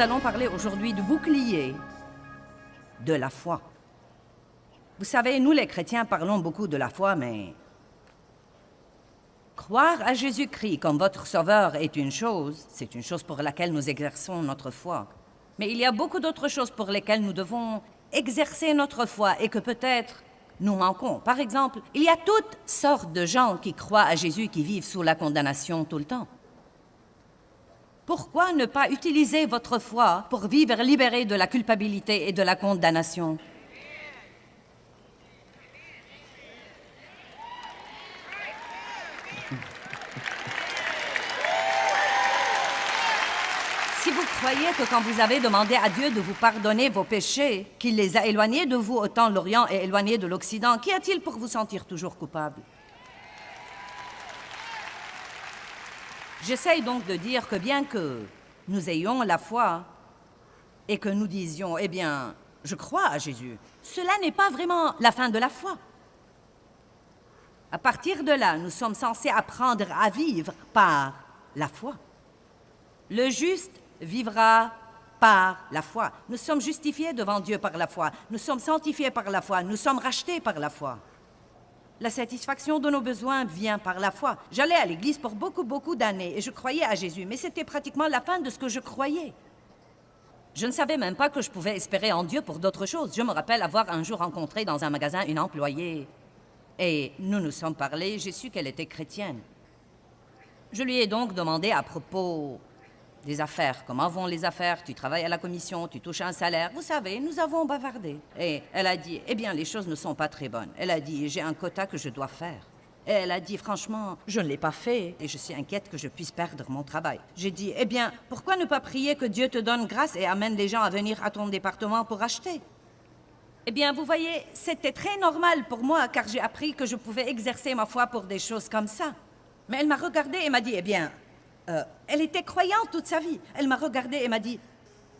nous allons parler aujourd'hui du bouclier de la foi. Vous savez, nous les chrétiens parlons beaucoup de la foi, mais croire à Jésus-Christ comme votre sauveur est une chose, c'est une chose pour laquelle nous exerçons notre foi. Mais il y a beaucoup d'autres choses pour lesquelles nous devons exercer notre foi et que peut-être nous manquons. Par exemple, il y a toutes sortes de gens qui croient à Jésus qui vivent sous la condamnation tout le temps. Pourquoi ne pas utiliser votre foi pour vivre libéré de la culpabilité et de la condamnation? Si vous croyez que quand vous avez demandé à Dieu de vous pardonner vos péchés, qu'il les a éloignés de vous autant l'Orient est éloigné de l'Occident, qu'y a-t-il pour vous sentir toujours coupable? J'essaye donc de dire que bien que nous ayons la foi et que nous disions, eh bien, je crois à Jésus, cela n'est pas vraiment la fin de la foi. À partir de là, nous sommes censés apprendre à vivre par la foi. Le juste vivra par la foi. Nous sommes justifiés devant Dieu par la foi. Nous sommes sanctifiés par la foi. Nous sommes rachetés par la foi. La satisfaction de nos besoins vient par la foi. J'allais à l'église pour beaucoup d'années et je croyais à Jésus, mais c'était pratiquement la fin de ce que je croyais. Je ne savais même pas que je pouvais espérer en Dieu pour d'autres choses. Je me rappelle avoir un jour rencontré dans un magasin une employée et nous nous sommes parlé, j'ai su qu'elle était chrétienne. Je lui ai donc demandé à propos des affaires. Comment vont les affaires? Tu travailles à la commission, tu touches un salaire. Vous savez, nous avons bavardé. Et elle a dit, eh bien, les choses ne sont pas très bonnes. Elle a dit, j'ai un quota que je dois faire. Et elle a dit, franchement, je ne l'ai pas fait et je suis inquiète que je puisse perdre mon travail. J'ai dit, eh bien, pourquoi ne pas prier que Dieu te donne grâce et amène les gens à venir à ton département pour acheter? Eh bien, vous voyez, c'était très normal pour moi car j'ai appris que je pouvais exercer ma foi pour des choses comme ça. Mais elle m'a regardée et m'a dit, eh bien, elle était croyante toute sa vie. Elle m'a regardée et m'a dit,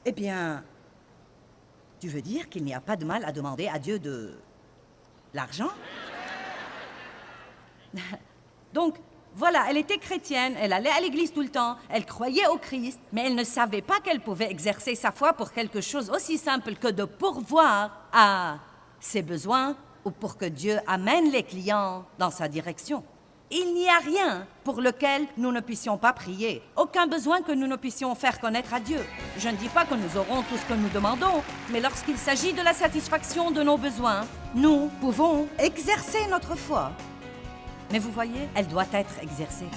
eh bien, tu veux dire qu'il n'y a pas de mal à demander à Dieu de l'argent? Donc, voilà, elle était chrétienne, elle allait à l'église tout le temps, elle croyait au Christ, mais elle ne savait pas qu'elle pouvait exercer sa foi pour quelque chose aussi simple que de pourvoir à ses besoins ou pour que Dieu amène les clients dans sa direction. Il n'y a rien pour lequel nous ne puissions pas prier, aucun besoin que nous ne puissions faire connaître à Dieu. Je ne dis pas que nous aurons tout ce que nous demandons, mais lorsqu'il s'agit de la satisfaction de nos besoins, nous pouvons exercer notre foi. Mais vous voyez, elle doit être exercée.